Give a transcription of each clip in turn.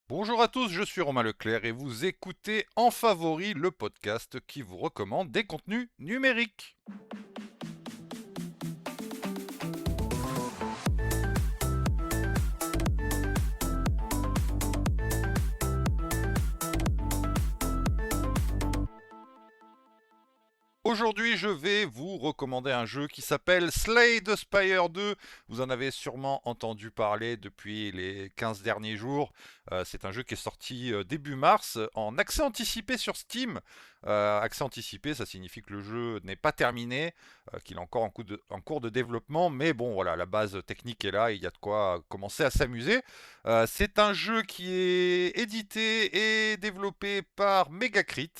Bonjour à tous, je suis Romain Leclerc et vous écoutez En Favori, le podcast qui vous recommande des contenus numériques. Aujourd'hui, je vais vous recommander un jeu qui s'appelle Slay the Spire 2. Vous en avez sûrement entendu parler depuis les 15 derniers jours. C'est un jeu qui est sorti début mars en accès anticipé sur Steam. Accès anticipé, ça signifie que le jeu n'est pas terminé, qu'il est encore en cours de développement, mais bon, voilà, la base technique est là et il y a de quoi commencer à s'amuser. C'est un jeu qui est édité et développé par Megacrit.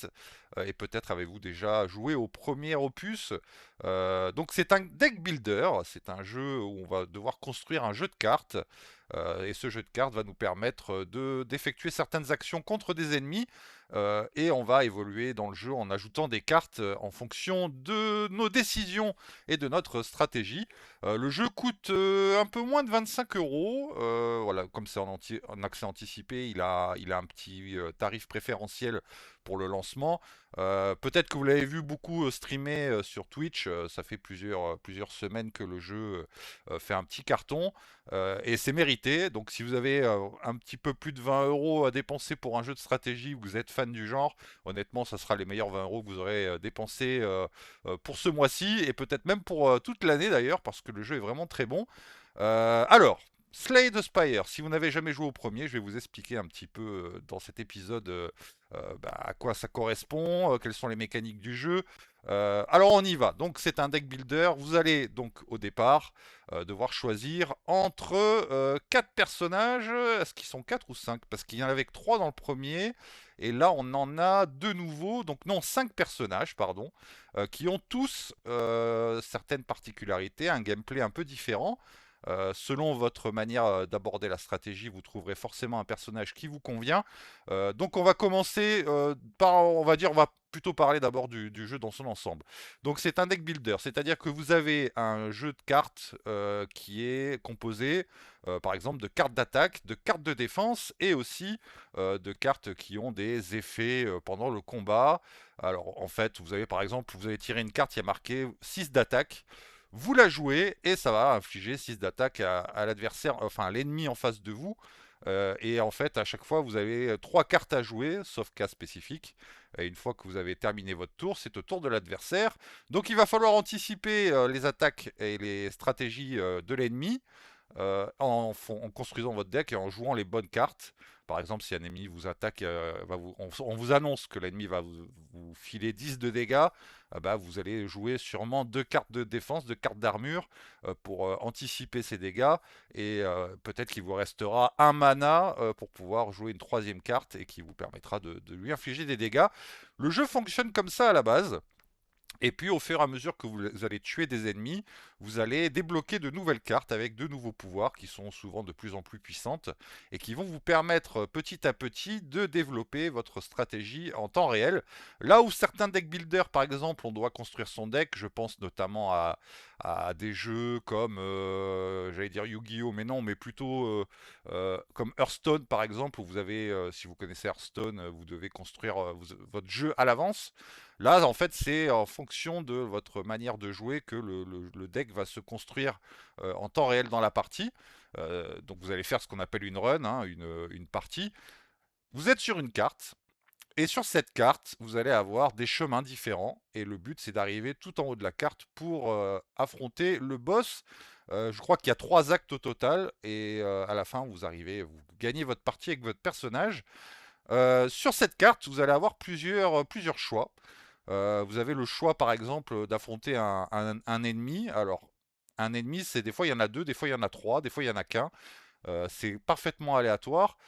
Et peut-être avez-vous déjà joué au premier opus. Donc c'est un deck builder, c'est un jeu où on va devoir construire un jeu de cartes. Et ce jeu de cartes va nous permettre d'effectuer certaines actions contre des ennemis. Et on va évoluer dans le jeu en ajoutant des cartes en fonction de nos décisions et de notre stratégie. Le jeu coûte un peu moins de 25 euros. Voilà, comme c'est en accès anticipé, il a un petit tarif préférentiel pour le lancement. Peut-être que vous l'avez vu beaucoup streamer sur Twitch. Ça fait plusieurs semaines que le jeu fait un petit carton et c'est mérité. Donc, si vous avez un petit peu plus de 20 euros à dépenser pour un jeu de stratégie, vous êtes fan du genre, honnêtement, ça sera les meilleurs 20 euros que vous aurez dépensés pour ce mois-ci et peut-être même pour toute l'année d'ailleurs, parce que le jeu est vraiment très bon. Alors, Slay the Spire, si vous n'avez jamais joué au premier, je vais vous expliquer un petit peu dans cet épisode à quoi ça correspond, quelles sont les mécaniques du jeu. Alors on y va. Donc c'est un deck builder. Vous allez donc au départ devoir choisir entre 4 personnages. Est-ce qu'ils sont 4 ou 5? Parce qu'il y en avait que 3 dans le premier. Et là on en a deux nouveaux. Donc non, 5 personnages, pardon, qui ont tous certaines particularités, un gameplay un peu différent. Selon votre manière d'aborder la stratégie, vous trouverez forcément un personnage qui vous convient. Donc on va commencer par, on va plutôt parler d'abord du jeu dans son ensemble. Donc c'est un deck builder, c'est-à-dire que vous avez un jeu de cartes qui est composé, par exemple, de cartes d'attaque, de cartes de défense et aussi de cartes qui ont des effets pendant le combat. Alors en fait, vous avez par exemple, vous avez tiré une carte qui a marqué 6 d'attaque. Vous la jouez et ça va infliger 6 d'attaque à l'adversaire, enfin à l'ennemi en face de vous. Et en fait, à chaque fois, vous avez 3 cartes à jouer, sauf cas spécifique. Et une fois que vous avez terminé votre tour, c'est au tour de l'adversaire. Donc il va falloir anticiper les attaques et les stratégies de l'ennemi en construisant votre deck et en jouant les bonnes cartes. Par exemple, si un ennemi vous attaque, on vous annonce que l'ennemi va vous filer 10 de dégâts, vous allez jouer sûrement deux cartes de défense, deux cartes d'armure pour anticiper ces dégâts. Et peut-être qu'il vous restera un mana pour pouvoir jouer une troisième carte et qui vous permettra de lui infliger des dégâts. Le jeu fonctionne comme ça à la base. Et puis au fur et à mesure que vous allez tuer des ennemis, vous allez débloquer de nouvelles cartes avec de nouveaux pouvoirs qui sont souvent de plus en plus puissantes et qui vont vous permettre petit à petit de développer votre stratégie en temps réel. Là où certains deck builders, par exemple, on doit construire son deck, je pense notamment à des jeux comme, j'allais dire Yu-Gi-Oh, mais non, mais plutôt comme Hearthstone par exemple, où vous avez, si vous connaissez Hearthstone, vous devez construire votre jeu à l'avance. Là, en fait, c'est en fonction de votre manière de jouer que le deck va se construire en temps réel dans la partie. Donc vous allez faire ce qu'on appelle une run, hein, une partie. Vous êtes sur une carte, et sur cette carte, vous allez avoir des chemins différents. Et le but, c'est d'arriver tout en haut de la carte pour affronter le boss. Je crois qu'il y a 3 actes au total, et à la fin, vous gagnez votre partie avec votre personnage. Sur cette carte, vous allez avoir plusieurs choix. Vous avez le choix, par exemple, d'affronter un ennemi. Alors, un ennemi, c'est des fois il y en a deux, des fois il y en a trois, des fois il y en a qu'un. C'est parfaitement aléatoire.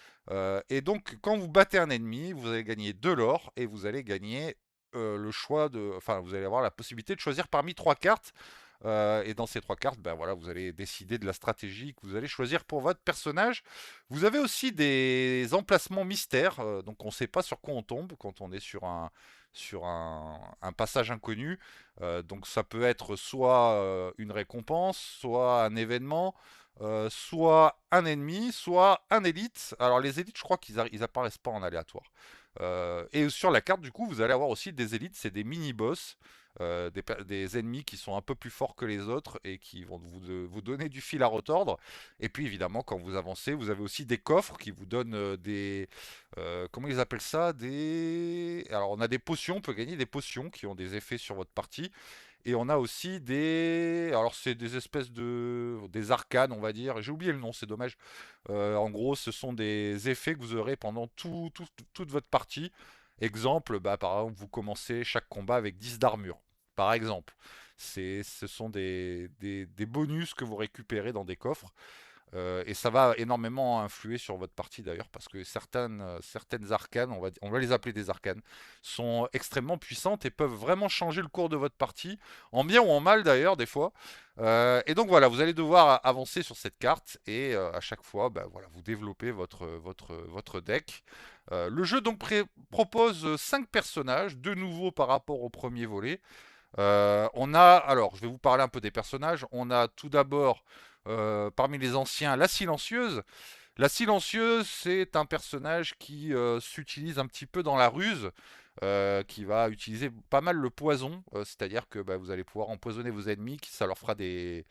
Et donc, quand vous battez un ennemi, vous allez gagner de l'or et vous allez gagner le choix de. Enfin, vous allez avoir la possibilité de choisir parmi 3 cartes. Et dans ces 3 cartes, ben voilà, vous allez décider de la stratégie que vous allez choisir pour votre personnage. Vous avez aussi des emplacements mystères, donc on ne sait pas sur quoi on tombe quand on est sur un passage inconnu. Donc ça peut être soit une récompense, soit un événement. soit un ennemi, soit un élite. Alors les élites, je crois qu'ils apparaissent pas en aléatoire. Et sur la carte, du coup, vous allez avoir aussi des élites, c'est des mini-boss, des ennemis qui sont un peu plus forts que les autres et qui vont vous donner du fil à retordre. Et puis évidemment, quand vous avancez, vous avez aussi des coffres qui vous donnent comment ils appellent ça? Alors on a des potions, on peut gagner des potions qui ont des effets sur votre partie. Et on a aussi alors c'est des espèces des arcanes, on va dire. J'ai oublié le nom, c'est dommage. En gros, ce sont des effets que vous aurez pendant toute votre partie. Exemple, bah, par exemple, vous commencez chaque combat avec 10 d'armure. Par exemple, ce sont des bonus que vous récupérez dans des coffres. Et ça va énormément influer sur votre partie d'ailleurs, parce que certaines arcanes, on va les appeler des arcanes, sont extrêmement puissantes et peuvent vraiment changer le cours de votre partie, en bien ou en mal d'ailleurs, des fois. Et donc voilà, vous allez devoir avancer sur cette carte et à chaque fois, bah, voilà, vous développez votre deck. Le jeu donc propose 5 personnages, de nouveau par rapport au premier volet. Alors, je vais vous parler un peu des personnages. On a tout d'abord, parmi les anciens, la silencieuse. La silencieuse, c'est un personnage qui s'utilise un petit peu dans la ruse, qui va utiliser pas mal le poison, c'est-à-dire que bah, vous allez pouvoir empoisonner vos ennemis, ça leur fera des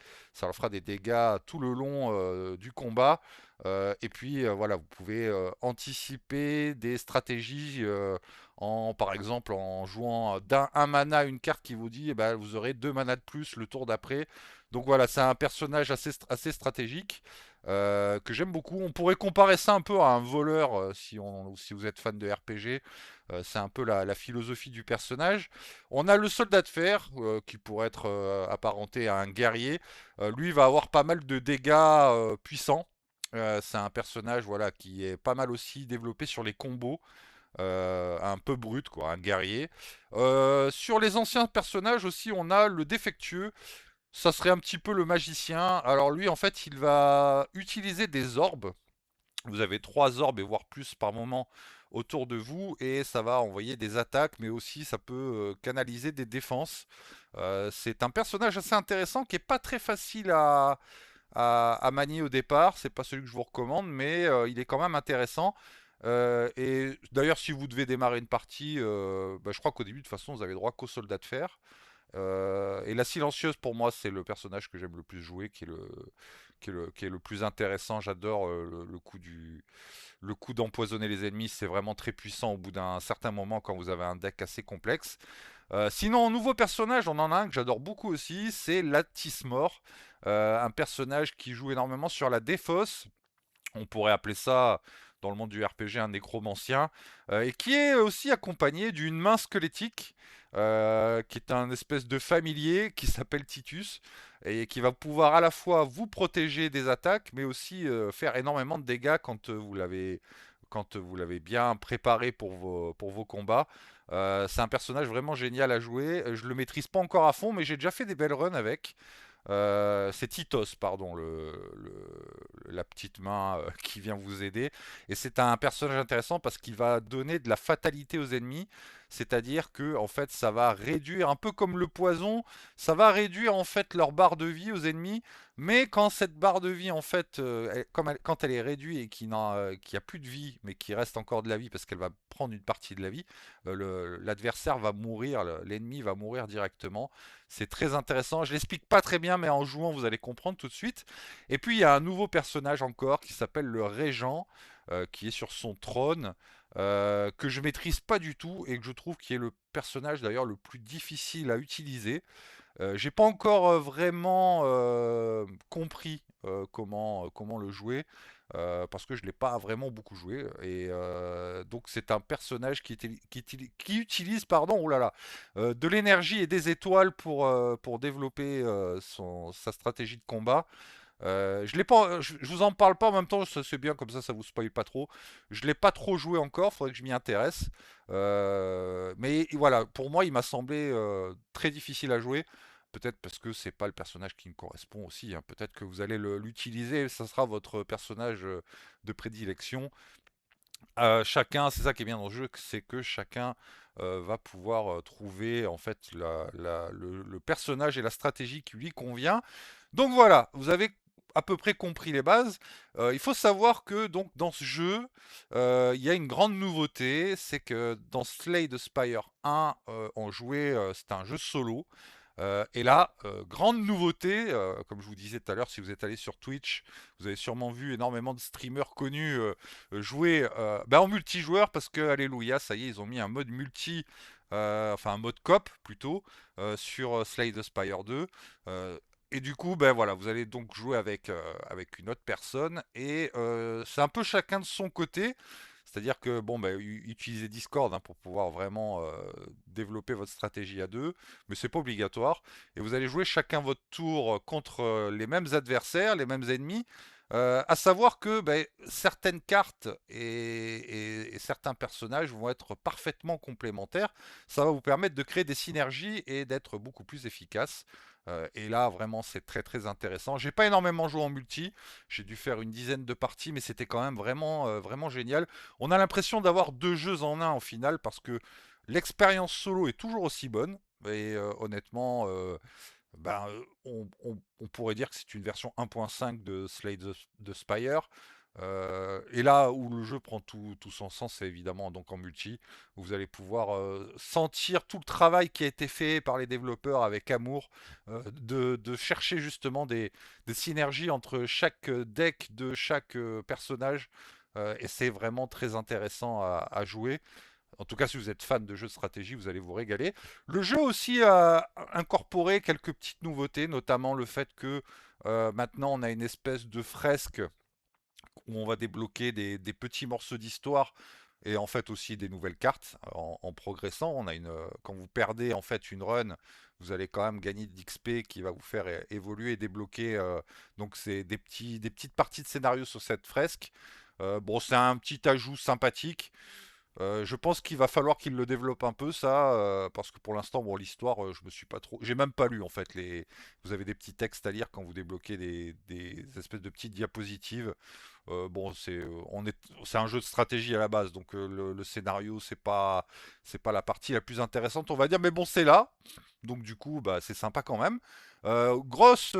dégâts tout le long du combat. Et puis voilà, vous pouvez anticiper des stratégies par exemple, en jouant un mana une carte qui vous dit, eh ben, vous aurez 2 manas de plus le tour d'après. Donc voilà, c'est un personnage assez stratégique que j'aime beaucoup. On pourrait comparer ça un peu à un voleur si vous êtes fan de RPG. C'est un peu la philosophie du personnage. On a le soldat de fer qui pourrait être apparenté à un guerrier. Lui va avoir pas mal de dégâts puissants. C'est un personnage voilà, qui est pas mal aussi développé sur les combos. Un peu brut, quoi, un guerrier. Sur les anciens personnages aussi, on a le défectueux. Ça serait un petit peu le magicien. Alors lui, en fait, il va utiliser des orbes. Vous avez 3 orbes et voire plus par moment autour de vous et ça va envoyer des attaques, mais aussi ça peut canaliser des défenses. C'est un personnage assez intéressant qui est pas très facile à manier au départ. C'est pas celui que je vous recommande, mais il est quand même intéressant. Et d'ailleurs, si vous devez démarrer une partie, bah, je crois qu'au début, de toute façon, vous avez droit qu'au soldat de fer. Et la silencieuse, pour moi, c'est le personnage que j'aime le plus jouer, qui est le plus intéressant. J'adore le coup d'empoisonner les ennemis. C'est vraiment très puissant au bout d'un certain moment quand vous avez un deck assez complexe. Sinon, nouveau personnage, on en a un que j'adore beaucoup aussi, c'est Latismor. Un personnage qui joue énormément sur la défausse. On pourrait appeler ça dans le monde du RPG un nécromancien, et qui est aussi accompagné d'une main squelettique, qui est un espèce de familier qui s'appelle Titus, et qui va pouvoir à la fois vous protéger des attaques, mais aussi faire énormément de dégâts quand vous l'avez bien préparé pour vos combats. C'est un personnage vraiment génial à jouer. Je le maîtrise pas encore à fond, mais j'ai déjà fait des belles runs avec. C'est Titos, pardon, la petite main qui vient vous aider. Et c'est un personnage intéressant parce qu'il va donner de la fatalité aux ennemis. C'est-à-dire que en fait, ça va réduire, un peu comme le poison, ça va réduire en fait leur barre de vie aux ennemis. Mais quand cette barre de vie, en fait, quand elle est réduite et qu'il n'y a plus de vie, mais qu'il reste encore de la vie parce qu'elle va prendre une partie de la vie, l'adversaire va mourir, l'ennemi va mourir directement. C'est très intéressant. Je l'explique pas très bien, mais en jouant, vous allez comprendre tout de suite. Et puis, il y a un nouveau personnage encore qui s'appelle le Régent, qui est sur son trône, que je maîtrise pas du tout et que je trouve qui est le personnage d'ailleurs le plus difficile à utiliser. J'ai pas encore vraiment compris comment le jouer. Parce que je l'ai pas vraiment beaucoup joué et donc c'est un personnage qui utilise pardon oh là là de l'énergie et des étoiles pour développer sa stratégie de combat. Je l'ai pas, je vous en parle pas en même temps, ça c'est bien comme ça vous spoil pas trop. Je l'ai pas trop joué encore, faudrait que je m'y intéresse. Mais voilà, pour moi il m'a semblé très difficile à jouer. Peut-être parce que c'est pas le personnage qui me correspond aussi, hein. Peut-être que vous allez l'utiliser, ça sera votre personnage de prédilection. Chacun, c'est ça qui est bien dans le jeu, c'est que chacun va pouvoir trouver en fait le personnage et la stratégie qui lui convient. Donc voilà, vous avez à peu près compris les bases. Il faut savoir que donc dans ce jeu, il y a une grande nouveauté, c'est que dans Slay the Spire 1, on jouait, c'était un jeu solo. Et là, grande nouveauté, comme je vous disais tout à l'heure, si vous êtes allé sur Twitch, vous avez sûrement vu énormément de streamers connus jouer en multijoueur parce que, alléluia, ça y est, ils ont mis un mode multi, enfin un mode coop plutôt, sur Slay the Spire 2. Euh, et du coup, ben voilà, vous allez donc jouer avec une autre personne et c'est un peu chacun de son côté. C'est-à-dire que bon, ben, utilisez Discord pour pouvoir vraiment développer votre stratégie à deux, mais c'est pas obligatoire. Et vous allez jouer chacun votre tour contre les mêmes adversaires, les mêmes ennemis. À savoir que ben, certaines cartes et certains personnages vont être parfaitement complémentaires. Ça va vous permettre de créer des synergies et d'être beaucoup plus efficace. Et là, vraiment, c'est très très intéressant. J'ai pas énormément joué en multi, j'ai dû faire une dizaine de parties, mais c'était quand même vraiment vraiment génial. On a l'impression d'avoir deux jeux en un en final parce que l'expérience solo est toujours aussi bonne. Et honnêtement, on pourrait dire que c'est une version 1.5 de Slay the Spire. Et là où le jeu prend tout son sens, c'est évidemment donc en multi, où vous allez pouvoir sentir tout le travail qui a été fait par les développeurs avec amour, de chercher justement des synergies entre chaque deck de chaque personnage. Et c'est vraiment très intéressant à jouer. En tout cas, si vous êtes fan de jeux de stratégie, vous allez vous régaler. Le jeu aussi a incorporé quelques petites nouveautés, notamment le fait que maintenant on a une espèce de fresque où on va débloquer des petits morceaux d'histoire et en fait aussi des nouvelles cartes en progressant. Quand vous perdez en fait une run, vous allez quand même gagner de l'XP qui va vous faire évoluer et débloquer. Donc c'est des petites parties de scénario sur cette fresque. Bon, c'est un petit ajout sympathique. Je pense qu'il va falloir qu'il le développe un peu ça, parce que pour l'instant, bon, l'histoire, je me suis pas trop, j'ai même pas lu en fait les. Vous avez des petits textes à lire quand vous débloquez des espèces de petites diapositives. Bon, c'est un jeu de stratégie à la base, donc le scénario, c'est pas la partie la plus intéressante, on va dire, mais bon, c'est là, donc du coup, bah, c'est sympa quand même. Grosse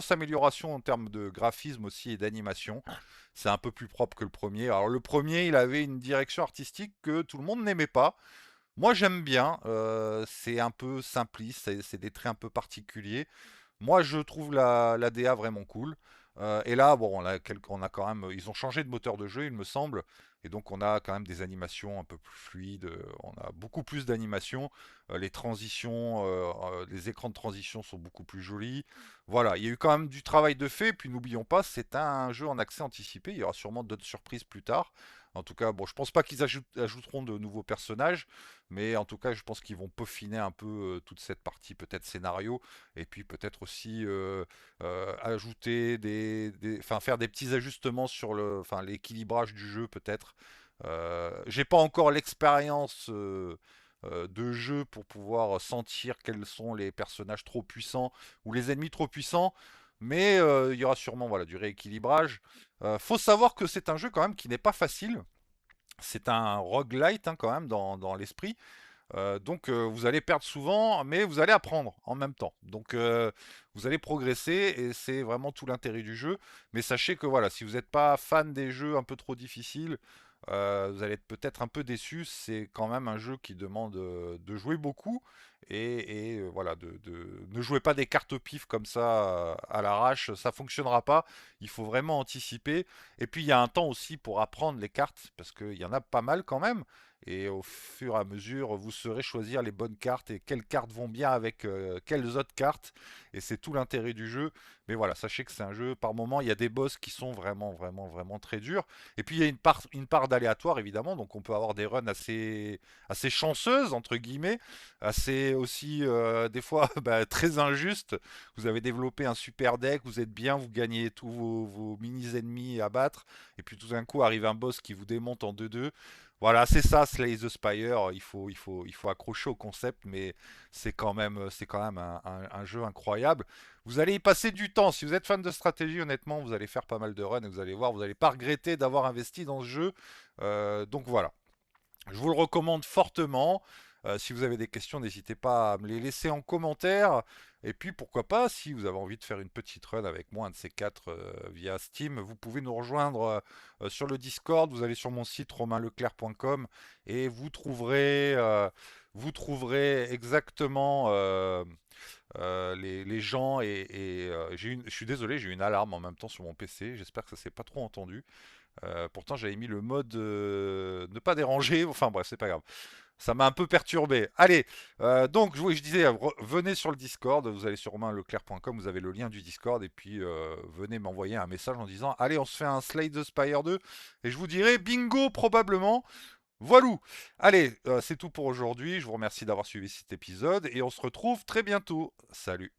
amélioration en termes de graphisme aussi et d'animation. C'est un peu plus propre que le premier. Alors le premier, il avait une direction artistique que tout le monde n'aimait pas. Moi, j'aime bien. C'est un peu simpliste, c'est des traits un peu particuliers. Moi, je trouve la DA vraiment cool. Et là, bon, on a quand même, ils ont changé de moteur de jeu, il me semble, et donc on a quand même des animations un peu plus fluides. On a beaucoup plus d'animations. Les transitions, les écrans de transition sont beaucoup plus jolis. Voilà, il y a eu quand même du travail de fait. Puis n'oublions pas, c'est un jeu en accès anticipé. Il y aura sûrement d'autres surprises plus tard. En tout cas, bon, je pense pas qu'ils ajouteront de nouveaux personnages, mais en tout cas, je pense qu'ils vont peaufiner un peu toute cette partie, peut-être scénario, et puis peut-être aussi ajouter enfin faire des petits ajustements sur enfin l'équilibrage du jeu peut-être. J'ai pas encore l'expérience de jeu pour pouvoir sentir quels sont les personnages trop puissants ou les ennemis trop puissants, mais il y aura sûrement voilà du rééquilibrage. Faut savoir que c'est un jeu quand même qui n'est pas facile. C'est un roguelite quand même dans l'esprit. Donc vous allez perdre souvent, mais vous allez apprendre en même temps. Donc vous allez progresser et c'est vraiment tout l'intérêt du jeu. Mais sachez que voilà, si vous n'êtes pas fan des jeux un peu trop difficiles, vous allez être peut-être un peu déçu. C'est quand même un jeu qui demande de jouer beaucoup et voilà, ne jouez pas des cartes au pif comme ça à l'arrache, ça fonctionnera pas. Il faut vraiment anticiper. Et puis il y a un temps aussi pour apprendre les cartes parce qu'il y en a pas mal quand même. Et au fur et à mesure, vous saurez choisir les bonnes cartes et quelles cartes vont bien avec quelles autres cartes. Et c'est tout l'intérêt du jeu. Mais voilà, sachez que c'est un jeu, par moment, il y a des boss qui sont vraiment très durs. Et puis il y a une part d'aléatoire, évidemment. Donc on peut avoir des runs assez chanceuses, entre guillemets. Assez aussi, des fois, bah, très injustes. Vous avez développé un super deck, vous êtes bien, vous gagnez tous vos mini-ennemis à battre. Et puis tout d'un coup arrive un boss qui vous démonte en 2-2. Voilà, c'est ça, Slay the Spire. Il faut accrocher au concept, mais c'est quand même un jeu incroyable. Vous allez y passer du temps. Si vous êtes fan de stratégie, honnêtement, vous allez faire pas mal de runs et vous allez voir, vous n'allez pas regretter d'avoir investi dans ce jeu. Donc voilà, je vous le recommande fortement. Si vous avez des questions, n'hésitez pas à me les laisser en commentaire. Et puis pourquoi pas, si vous avez envie de faire une petite run avec moi, un de ces quatre via Steam, vous pouvez nous rejoindre sur le Discord. Vous allez sur mon site romainleclerc.com et vous trouverez exactement les gens je suis désolé, j'ai eu une alarme en même temps sur mon PC. J'espère que ça s'est pas trop entendu. Pourtant, j'avais mis le mode ne pas déranger. Enfin bref, c'est pas grave. Ça m'a un peu perturbé. Allez, donc je disais, venez sur le Discord, vous allez sur romainleclerc.com, vous avez le lien du Discord, et puis venez m'envoyer un message en disant, allez, on se fait un Slay the Spire 2, et je vous dirai bingo probablement. Voilà. Allez, c'est tout pour aujourd'hui. Je vous remercie d'avoir suivi cet épisode, et on se retrouve très bientôt. Salut.